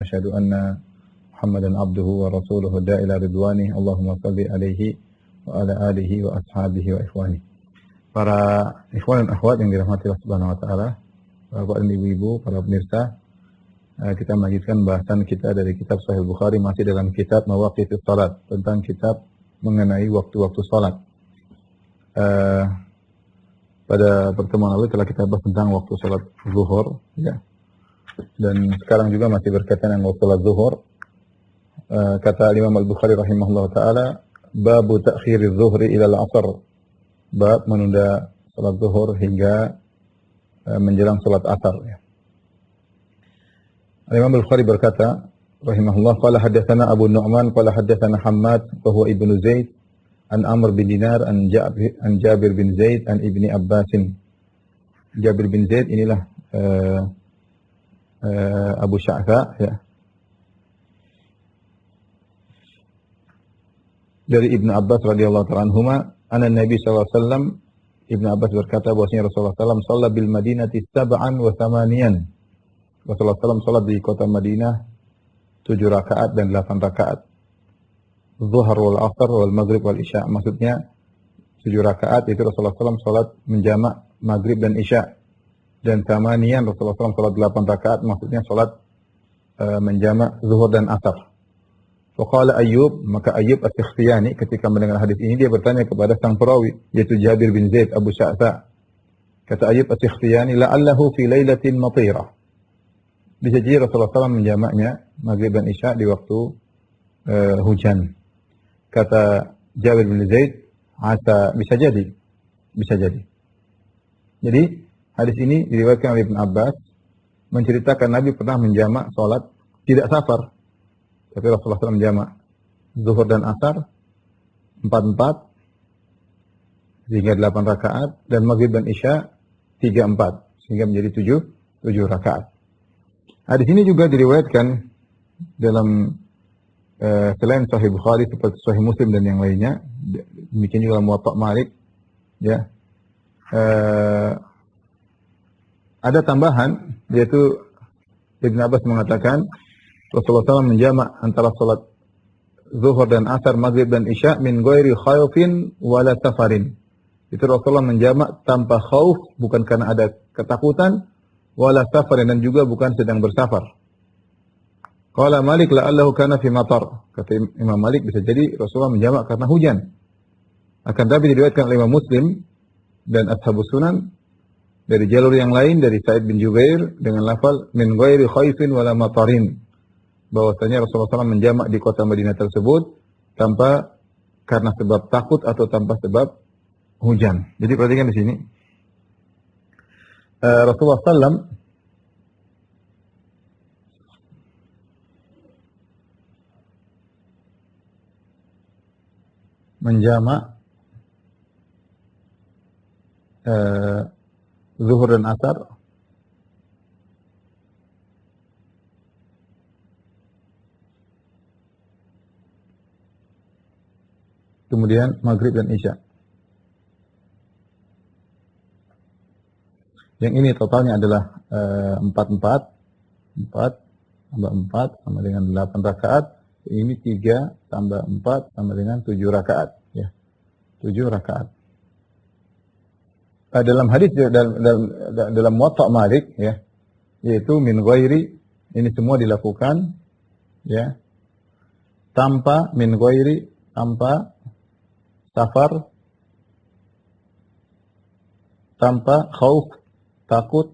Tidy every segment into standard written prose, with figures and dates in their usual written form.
أشهد أن محمدا عبده ورسوله الداعي إلى رضوانه اللهم صل عليه وعلى آله وأصحابه وإخوانه. Para ikhwan dan akhwat yang dirahmati Allah Subhanahu wa taala, Bapak dan Ibu-ibu, para pemirsa, kita melanjutkan bahasan kita dari kitab Sahih Bukhari masih dalam kitab Mawaqitus Shalat, tentang kitab mengenai waktu-waktu salat. Pada pertemuan lalu telah kita bahas tentang waktu salat zuhur, ya. Dan sekarang juga masih berkaitan dengan waktu salat zuhur. Kata Imam Al-Bukhari rahimahullah taala, babu ta'khiriz zuhri ila al-'asr. Bab menunda salat zuhur hingga menjelang salat asar, ya. Imam Al-Bukhari berkata rahimahullah, qala haddatsana Abu Nu'man qala haddatsana Hammad wa huwa ibnu Zaid an Amr bin Dinar an Jabir bin Zaid an Ibni Abbas. Jabir bin Zaid inilah Abu Sya'tha, ya. Dari Ibnu Abbas radhiyallahu ta'ala anhuma, anna Nabi sallallahu alaihi wasallam, Ibnu Abbas berkata bahwasanya Rasulullah sallallahu alaihi wasallam shalla bil Madinati 7 wa 8. Rasulullah sallallahu salat di kota Madinah 7 rakaat dan 8 rakaat. Zuhur wal asar wal maghrib wal isya. Maksudnya 7 rakaat itu Rasulullah sallallahu salat menjamak maghrib dan isya. Dan tamanian Rasulullah sallallahu salat 8 rakaat, maksudnya salat menjamak zuhur dan asar. Faqala Ayyub, maka Ayyub As-Sikhtiyani ketika mendengar hadis ini dia bertanya kepada sang perawi yaitu Jabir bin Zaid Abu Sya'tha. Kata Ayyub As-Sikhtiyani, la'allahu fi lailatin matirah. Bisa jadi Rasulullah SAW menjamaknya maghrib dan isya di waktu hujan. Kata Jabir bin Zaid, bisa jadi. Bisa jadi. Jadi hadis ini diriwayatkan oleh Ibn Abbas menceritakan Nabi pernah menjamak salat tidak safar. Tapi Rasulullah SAW menjamak zuhur dan asar 4-4 sehingga 8 rakaat, dan maghrib dan isya 3-4 sehingga menjadi 7 rakaat. Hadis ini juga diriwayatkan dalam selain Sahih Bukhari seperti Sahih Muslim dan yang lainnya, demikian juga dalam Muwatta' Malik, ya. Ada tambahan yaitu Ibn Abbas mengatakan Rasulullah SAW menjamak antara salat zuhur dan asar, maghrib dan isya min ghairi khaufin wala safarin. Itu Rasulullah menjamak tanpa khauf, bukan karena ada ketakutan, wala safarin, dan juga bukan sedang bersafar. Qala Malik la'allahu kana fi matar. Kata Imam Malik, bisa jadi Rasulullah menjamak karena hujan. Akan tapi diriwayatkan oleh Imam Muslim dan Ashabus Sunan dari jalur yang lain dari Sa'id bin Jubair dengan lafal min ghairi khaifin wala matarin, bahwasanya Rasulullah SAW menjamak di kota Madinah tersebut tanpa karena sebab takut atau tanpa sebab hujan. Jadi perhatikan di sini. Rasulullah SAW menjamak zuhur dan asar kemudian maghrib dan isya. Yang ini totalnya adalah 4 tambah 4 sama dengan 8 rakaat. Ini 3 tambah 4 sama dengan 7 rakaat. Ya. 7 rakaat. Dalam hadis dalam Muwatta' Malik, ya, yaitu min ghairi, ini semua dilakukan, ya, tanpa min ghairi, tanpa safar, tanpa khauf, takut.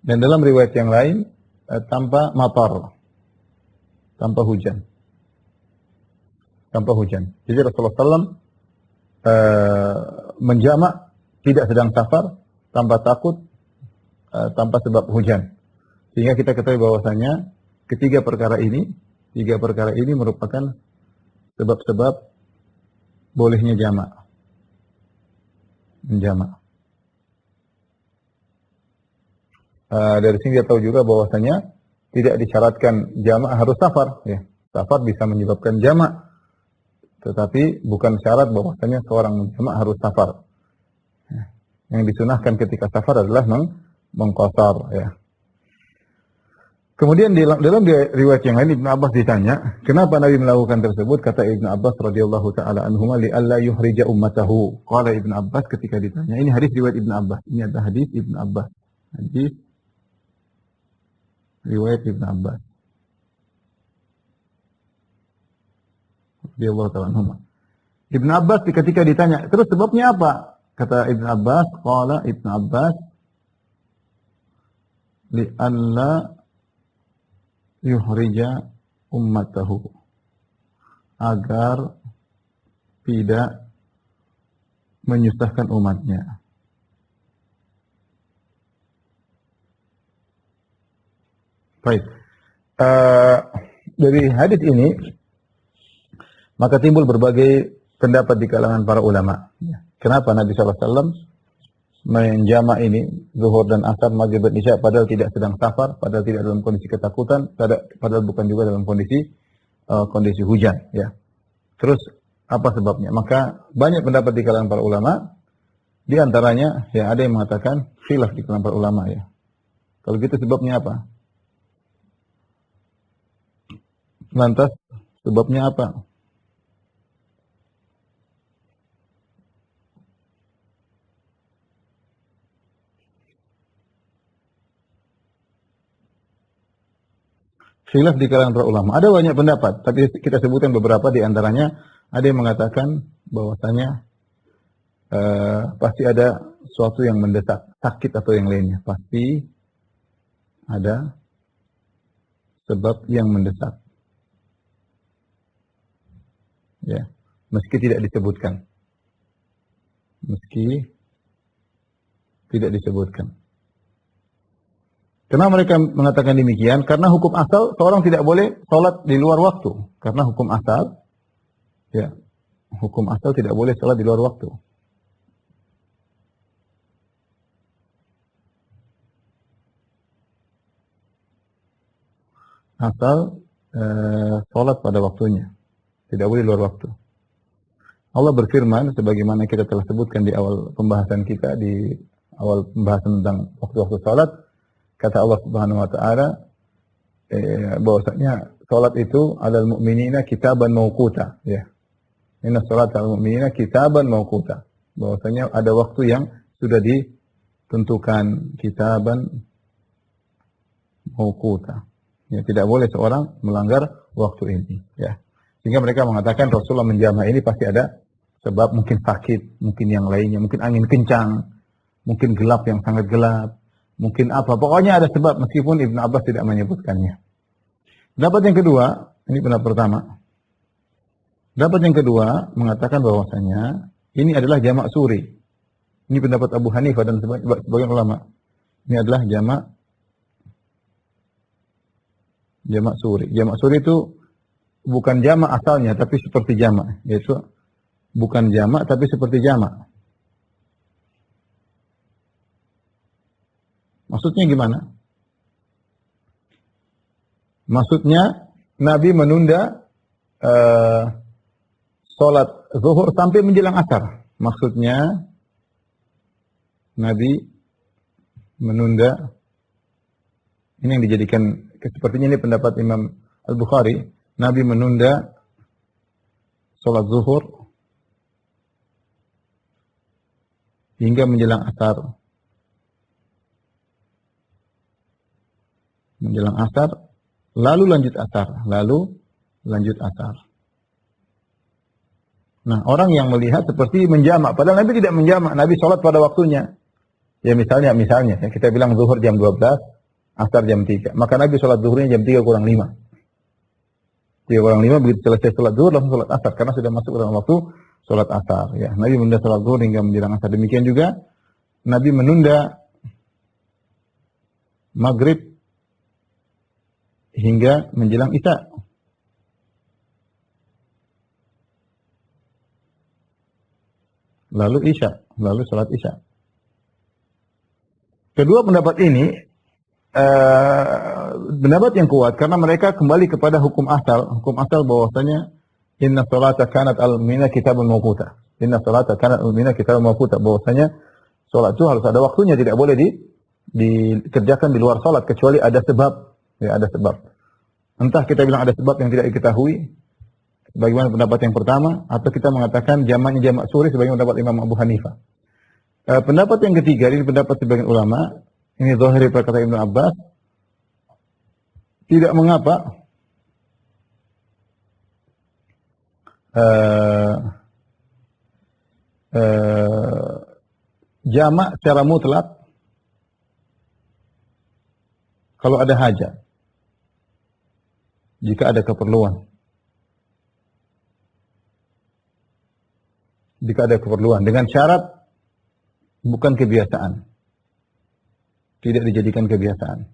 Dan dalam riwayat yang lain tanpa matar, tanpa hujan. Tanpa hujan. Jadi Rasulullah SAW menjamak tidak sedang safar, tanpa takut, tanpa sebab hujan. Sehingga kita ketahui bahwasanya tiga perkara ini merupakan sebab-sebab bolehnya jamak. Menjamak. Dari sini kita tahu juga bahwasanya tidak disyaratkan jamak harus safar, ya. Safar bisa menyebabkan jamak, tetapi bukan syarat bahwasanya seorang menjamak harus safar. Yang disunahkan ketika safar adalah mengqasar, ya. Kemudian dalam riwayat yang lain Ibnu Abbas ditanya, kenapa Nabi melakukan tersebut? Kata Ibnu Abbas radhiyallahu taala anhuma li alla yuhrija ummatahu. Qala Ibnu Abbas ketika ditanya, ini hadis riwayat Ibnu Abbas. Ini adalah hadis Ibnu Abbas. Hadis riwayat Ibnu Abbas radhiyallahu taala anhuma. Ibnu Abbas ketika ditanya, terus sebabnya apa? Kata Ibnu Abbas, qala Ibnu Abbas li alla yuhrija ummatahu, agar tidak menyusahkan umatnya. Baik. Dari hadis ini maka timbul berbagai pendapat di kalangan para ulama. Kenapa Nabi SAW menjama ini zuhur dan asar, maghrib dan isya, padahal tidak sedang safar, padahal tidak dalam kondisi ketakutan, padahal bukan juga dalam kondisi hujan, ya. Terus apa sebabnya? Maka banyak pendapat di kalangan para ulama, di antaranya ya ada yang mengatakan khilaf di kalangan para ulama, ya. Kalau gitu sebabnya apa? Lantas sebabnya apa? Khilaf di kalangan para ulama. Ada banyak pendapat, tapi kita sebutkan beberapa di antaranya. Ada yang mengatakan bahwasanya pasti ada sesuatu yang mendesak, sakit atau yang lainnya. Pasti ada sebab yang mendesak. Ya, meski tidak disebutkan. Meski tidak disebutkan. Kenapa mereka mengatakan demikian? Karena hukum asal seorang tidak boleh sholat di luar waktu. Karena hukum asal, ya, hukum asal tidak boleh sholat di luar waktu. Asal sholat pada waktunya, tidak boleh di luar waktu. Allah berfirman, sebagaimana kita telah sebutkan di awal pembahasan kita, di awal pembahasan tentang waktu-waktu sholat. Kata Allah Subhanahu wa taala bahwasanya salat itu alal mu'minina kitaban mauquta, ya. Inna salata alal mu'minina kitaban mauquta. Bahwasanya ada waktu yang sudah ditentukan, kitaban mauquta. Ya, tidak boleh seorang melanggar waktu ini, ya. Sehingga mereka mengatakan Rasulullah menjama ini pasti ada sebab, mungkin sakit, mungkin yang lainnya, mungkin angin kencang, mungkin gelap yang sangat gelap. Mungkin apa, pokoknya ada sebab meskipun Ibnu Abbas tidak menyebutkannya. Pendapat yang kedua, ini pendapat pertama. Pendapat yang kedua mengatakan bahwasanya ini adalah jamak suri. Ini pendapat Abu Hanifah dan sebagian ulama. Ini adalah jamak suri. Jamak suri itu bukan jamak asalnya tapi seperti jamak, yaitu bukan jamak tapi seperti jamak. Maksudnya gimana? Maksudnya Nabi menunda sholat zuhur sampai menjelang asar. Maksudnya Nabi menunda, ini yang dijadikan, sepertinya ini pendapat Imam Al-Bukhari, Nabi menunda sholat zuhur hingga menjelang asar. Menjelang asar, lalu lanjut asar. Nah, orang yang melihat seperti menjamak, padahal Nabi tidak menjamak, Nabi sholat pada waktunya. Ya misalnya, ya, kita bilang zuhur jam 12, asar jam 3. Maka Nabi sholat zuhurnya jam 3 kurang 5. 3 kurang 5, begitu selesai sholat zuhur, langsung sholat asar. Karena sudah masuk dalam waktu sholat asar. Ya, Nabi menunda sholat zuhur hingga menjelang asar. Demikian juga, Nabi menunda maghrib hingga menjelang isya. Lalu sholat isya. Kedua pendapat ini pendapat yang kuat karena mereka kembali kepada hukum asal bahwasanya inna sholata kanat al-mu'minina kitaban mawquta. Inna sholata kanat al-mu'minina kitaban mawquta, bahwasanya sholat itu harus ada waktunya, tidak boleh dikerjakan di luar sholat kecuali ada sebab. Ya, ada sebab. Entah kita bilang ada sebab yang tidak diketahui, bagaimana pendapat yang pertama, atau kita mengatakan jamaknya jamak suri sebagaimana pendapat Imam Abu Hanifah. Pendapat yang ketiga, ini pendapat sebagian ulama, ini zahir perkataan Ibnu Abbas, tidak mengapa jamak secara mutlak kalau ada hajat, jika ada keperluan. Jika ada keperluan, dengan syarat bukan kebiasaan. Tidak dijadikan kebiasaan.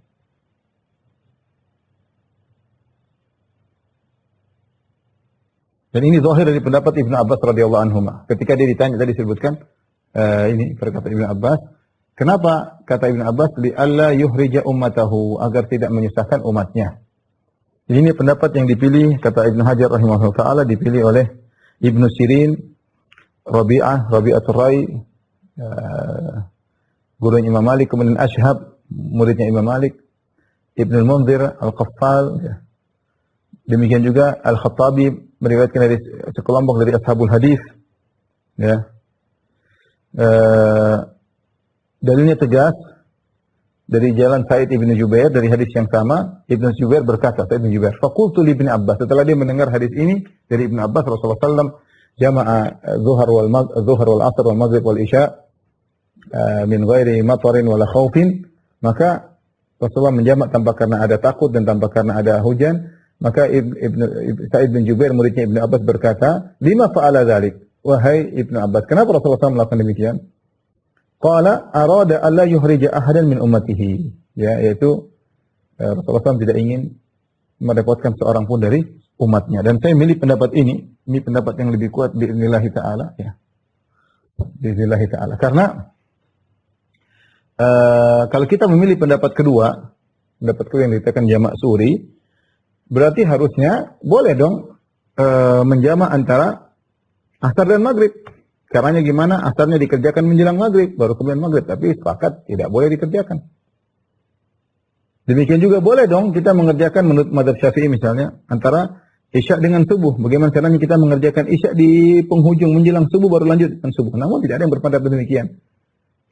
Dan ini zahir dari pendapat Ibnu Abbas radhiyallahu anhu. Ketika dia ditanya, tadi disebutkan, ini perkataan Ibnu Abbas, kenapa kata Ibnu Abbas, li alla yuhrija ummatahu, agar tidak menyusahkan umatnya. Jadi ini pendapat yang dipilih, kata Ibnu Hajar rahimahullah ta'ala, dipilih oleh Ibnu Sirin, Rabi'atul Rai, guru Imam Malik, kemudian Ashhab, muridnya Imam Malik, Ibnu Al-Munzir, Al-Qaffal, ya. Demikian juga Al-Khattabi meriwayatkan dari sekelompok dari ashabul hadis, ya. Dalilnya tegas dari jalan Sa'id ibn Jubair dari hadis yang sama. Ibnu Jubair berkata, Sa'id ibn Jubair, faqultu li Ibnu Abbas, setelah dia mendengar hadis ini dari Ibnu Abbas, Rasulullah SAW jama'a zuhar wal asr wal maghrib wal isya min ghairi matarin wala khaufin, maka Rasulullah menjamak tanpa karena ada takut dan tanpa karena ada hujan. Maka Sa'id bin Jubair, muridnya Ibnu Abbas, berkata, lima fa'ala dzalik, wahai Ibnu Abbas, kenapa Rasulullah SAW melakukan demikian? Qala arada alla yuhrija ahadan min ummatihi, ya, yaitu Rasulullah SAW tidak ingin merepotkan seorang pun dari umatnya. Dan saya milih pendapat ini pendapat yang lebih kuat bi'idznillah ta'ala, ya. Bi'idznillah ta'ala. Karena kalau kita memilih pendapat kedua yang dikatakan jamak suri, berarti harusnya boleh dong menjamak antara asar dan maghrib. Caranya gimana? Asarnya dikerjakan menjelang maghrib, baru kemudian maghrib. Tapi sepakat tidak boleh dikerjakan. Demikian juga boleh dong kita mengerjakan menurut mazhab Syafi'i misalnya antara isya dengan subuh. Bagaimana caranya kita mengerjakan isya di penghujung menjelang subuh baru lanjut dengan subuh. Namun tidak ada yang berpendapat demikian.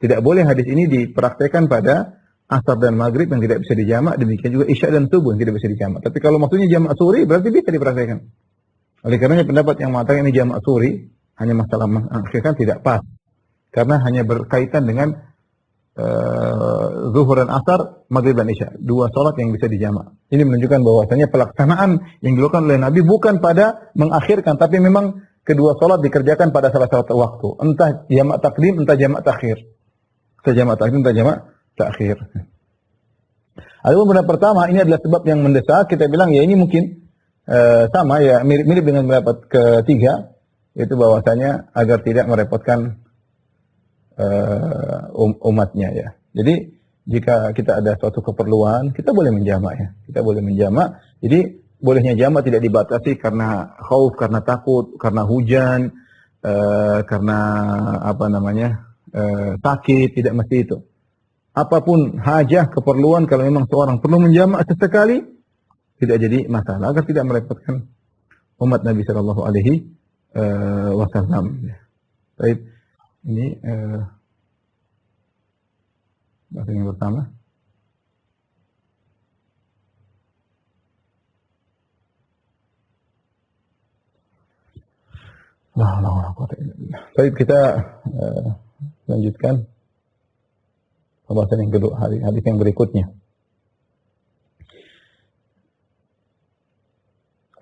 Tidak boleh hadis ini dipraktekkan pada asar dan maghrib yang tidak bisa dijamak. Demikian juga isya dan subuh yang tidak bisa dijamak. Tapi kalau maksudnya jamak suri berarti bisa dipraktekkan. Oleh karenanya pendapat yang mengatakan ini jamak suri hanya masalah mengakhirkan tidak pas. Karena hanya berkaitan dengan zuhur dan asar, maghrib dan isya. Dua salat yang bisa dijamak. Ini menunjukkan bahwasanya pelaksanaan yang dilakukan oleh Nabi bukan pada mengakhirkan, tapi memang kedua salat dikerjakan pada salah satu waktu. Entah jamak takdim, entah jamak takhir. Entah jamak takdim, entah jamak takhir. Adapun pendapat pertama, ini adalah sebab yang mendesak. Kita bilang ya ini mungkin sama ya, mirip-mirip dengan pendapat ketiga, yaitu bahwasanya agar tidak merepotkan umatnya, ya. Jadi jika kita ada suatu keperluan, kita boleh menjamak, ya. Kita boleh menjamak. Jadi bolehnya jamak tidak dibatasi karena khauf, karena takut, karena hujan, karena sakit, tidak mesti itu. Apapun hajah, keperluan, kalau memang seorang perlu menjamak sesekali, tidak jadi masalah agar tidak merepotkan umat Nabi Shallallahu Alaihi Wasallam. Baik, ini bahasa yang pertama. Baik, kita lanjutkan pembahasan yang kedua, hadis yang berikutnya.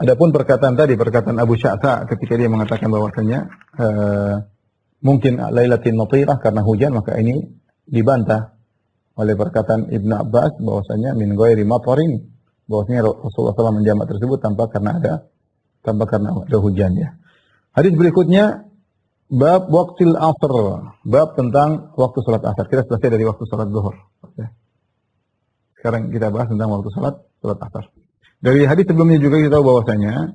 Adapun perkataan Abu Sya'tha ketika dia mengatakan bahwasanya mungkin lailatin matirah karena hujan, maka ini dibantah oleh perkataan Ibnu Abbas bahwasanya min ghairi matarin, bahwasanya Rasulullah SAW menjamak tersebut tanpa karena ada hujan, ya. Hadis berikutnya bab waqtil asr, bab tentang waktu salat asar. Kita selesai dari waktu salat zuhur. Sekarang kita bahas tentang waktu salat asar. Dari hadis sebelumnya juga kita tahu bahwasanya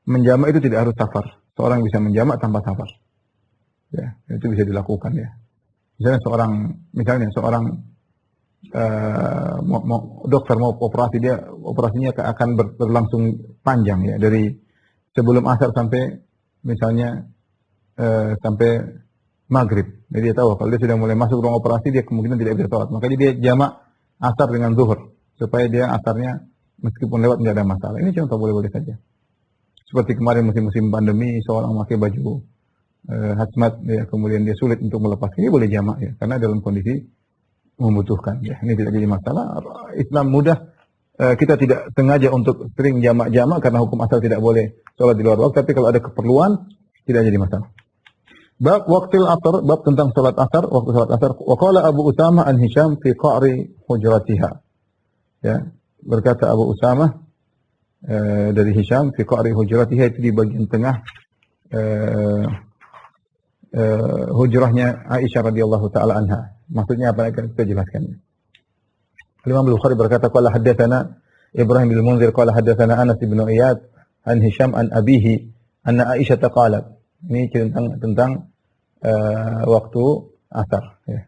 menjamak itu tidak harus safar. Seorang bisa menjamak tanpa safar. Ya, itu bisa dilakukan, ya. Misalnya seorang dokter mau operasi, dia operasinya akan berlangsung panjang ya, dari sebelum asar sampai misalnya sampai maghrib. Jadi dia tahu kalau dia sudah mulai masuk ruang operasi dia kemungkinan tidak bisa sholat. Makanya dia jamak asar dengan zuhur supaya dia asarnya meskipun lewat tidak ada masalah. Ini contoh boleh-boleh saja. Seperti kemarin musim-musim pandemi, seorang memakai baju hazmat, ya, kemudian dia sulit untuk melepaskan, ini boleh jamak ya, karena dalam kondisi membutuhkan. Ya, ini tidak jadi masalah. Islam mudah. Kita tidak sengaja untuk sering jamak-jamak karena hukum asal tidak boleh sholat di luar waktu. Tapi kalau ada keperluan tidak jadi masalah. Bab waktil asar, bab tentang sholat asar, waktu sholat asar. Wa qala Abu Usamah an Hisham fi qa'ri hujratiha. Ya, berkata Abu Usamah dari Hisham fi qa'ri hujratiha, itu di bagian tengah hujrahnya Aisyah radhiyallahu taala anha. Maksudnya apa, akan kita jelaskan. Imam Bukhari berkata qala haddatsana Ibrahim bin Munzir qala haddatsana Anas bin Iyad an Hisham an abihi anna Aisyah qalat. Ini tentang waktu asar ya.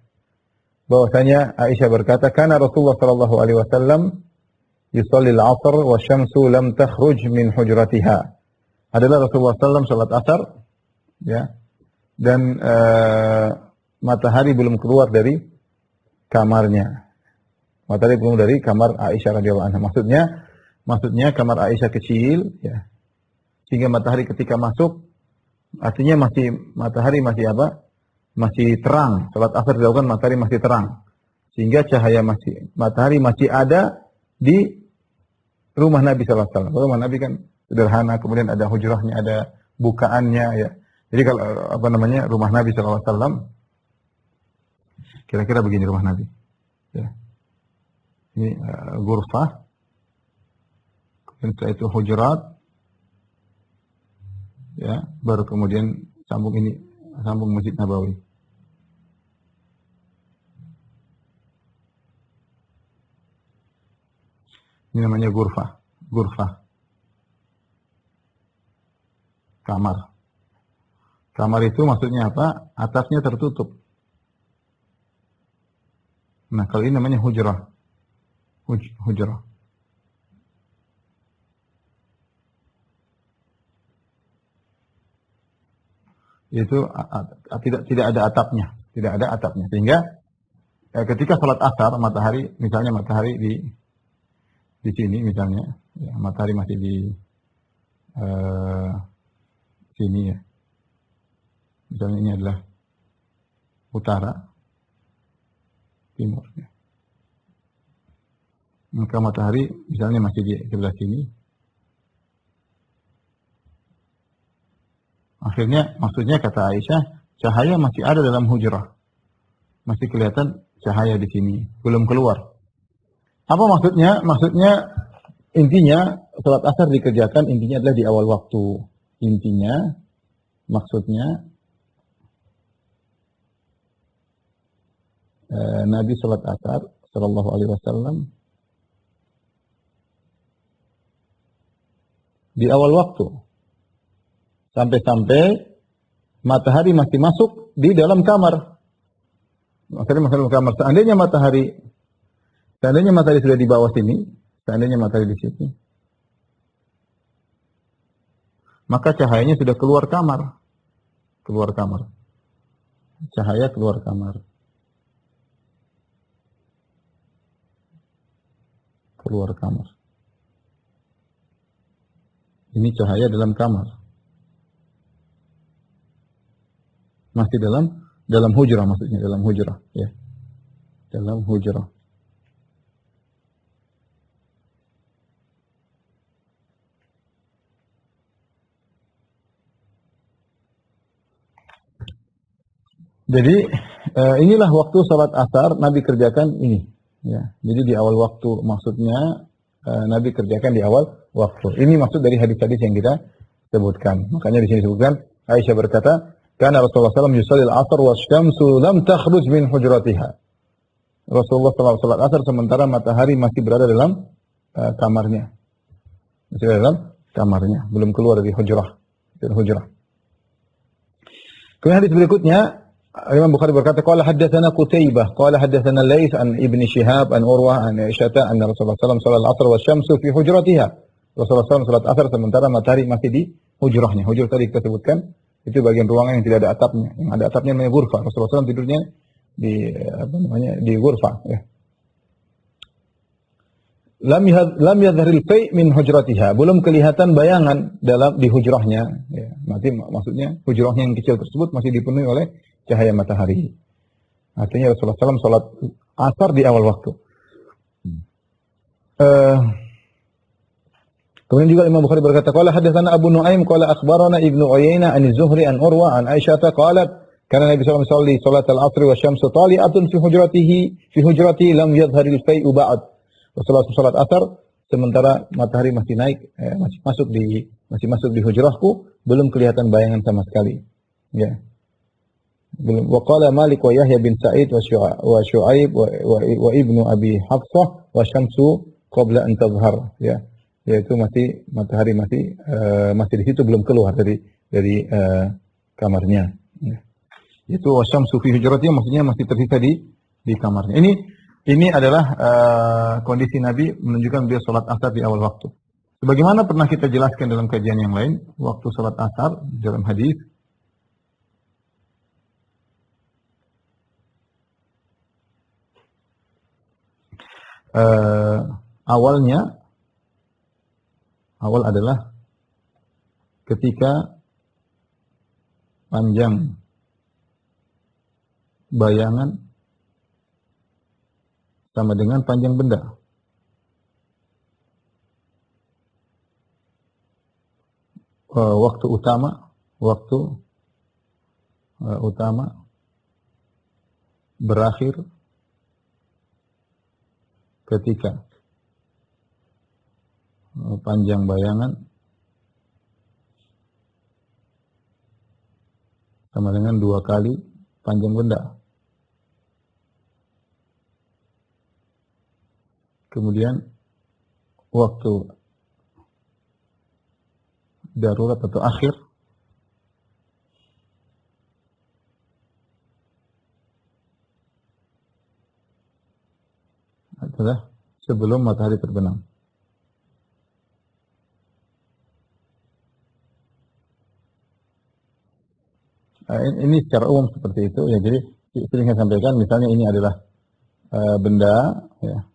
Bahwasanya Aisyah berkata kana Rasulullah sallallahu alaihi wasallam yusalli al-'asr wa syamsu lam takhruj min hujratiha. Adalah Rasulullah sallallahu salat asar ya, dan matahari belum keluar dari kamarnya. Matahari belum dari kamar Aisyah radhiyallahu anha. Maksudnya kamar Aisyah kecil ya. Sehingga matahari ketika masuk artinya matahari masih apa? Masih terang. Salat asar dilakukan matahari masih terang. Sehingga cahaya matahari masih ada di rumah Nabi sallallahu alaihi wasallam. Rumah Nabi kan sederhana, kemudian ada hujrahnya, ada bukaannya ya. Jadi kalau rumah Nabi sallallahu alaihi wasallam kira-kira begini rumah Nabi. Ya. Ini ghurfah. Kemudian itu hujurat. Ya, baru kemudian sambung Masjid Nabawi. Ini namanya ghurfah. Kamar. Kamar itu maksudnya apa? Atasnya tertutup. Nah, kalau ini namanya hujrah. Hujrah. Itu tidak ada atapnya, sehingga ketika sholat asar matahari di sini misalnya, ya, matahari masih di sini ya, misalnya ini adalah utara, timur ya. Maka matahari misalnya masih di sebelah sini. Akhirnya, maksudnya kata Aisyah, cahaya masih ada dalam hujrah. Masih kelihatan cahaya di sini, belum keluar. Apa maksudnya? Maksudnya, intinya, salat asar dikerjakan, intinya adalah di awal waktu. Intinya, maksudnya, Nabi salat asar, sallallahu alaihi wasallam, di awal waktu. Sampai-sampai matahari masih masuk di dalam kamar. Matahari masuk dalam kamar. Seandainya matahari sudah di bawah sini, seandainya matahari di sini, maka cahayanya sudah keluar kamar. Cahaya keluar kamar. Ini cahaya dalam kamar. Masih dalam hujrah, maksudnya dalam hujrah ya. Dalam hujrah. Jadi inilah waktu salat asar Nabi kerjakan ini ya. Jadi di awal waktu, maksudnya Nabi kerjakan di awal waktu. Ini maksud dari hadis-hadis yang kita sebutkan. Makanya di sini disebutkan Aisyah berkata, karena Rasulullah SAW yusalli al-asr wa syamsu lam takhruj min hujratiha. Rasulullah SAW salat asar sementara matahari masih berada dalam kamarnya. Masih berada dalam kamarnya, belum keluar dari hujrah. Kemudian hadis berikutnya, Imam Bukhari berkata, qala haddatsana Qutaibah, qala haddatsana Laits an Ibni Syihab an Urwah an Aisyah anna Rasulullah sallallahu alaihi wasallam salat al-'asr wa syamsu fi hujratiha. Rasulullah SAW salat asar sementara matahari masih di hujrahnya. Hujrah tadi kita sebutkan itu bagian ruangan yang tidak ada atapnya. Yang ada atapnya namanya ghurfah. Rasulullah SAW tidurnya di di ghurfah ya. Lam yadhharil fai' min hujratiha. Belum kelihatan bayangan di hujrahnya ya. Maksudnya hujrahnya yang kecil tersebut masih dipenuhi oleh cahaya matahari. Artinya Rasulullah SAW salat asar di awal waktu. Kemudian juga Imam Bukhari berkata, qala hadatsana Abu Nuaim qala akhbarana Ibnu Uyainah an Az-Zuhri an Urwa an Aisyah qalat kana Nabi sallallahu alaihi wasallam salat al-'asr wa syamsu tali'atun fi hujratihi lam yadhharil fai'u ba'd. Rasulullah salat asar sementara matahari masih naik, masih masuk di hujrahku, belum kelihatan bayangan sama sekali. Ya. Belum. Wa qala Malik wa Yahya bin Sa'id wa Syu'aib wa Ibnu Abi Hafsah wa syamsu qabla an tadhhar. Ya. Yaitu matahari masih di situ, belum keluar dari kamarnya. Itu wasyamsu fi hujratihi, maksudnya masih tersisa di kamarnya. Ini adalah kondisi Nabi menunjukkan beliau salat asar di awal waktu. Sebagaimana pernah kita jelaskan dalam kajian yang lain, waktu salat asar dalam hadis awal adalah ketika panjang bayangan sama dengan panjang benda. Waktu utama berakhir ketika panjang bayangan sama dengan 2 kali panjang benda. Kemudian waktu darurat atau akhir adalah sebelum matahari terbenam. Ini secara umum seperti itu ya. Jadi sering saya sampaikan, misalnya ini adalah benda ya.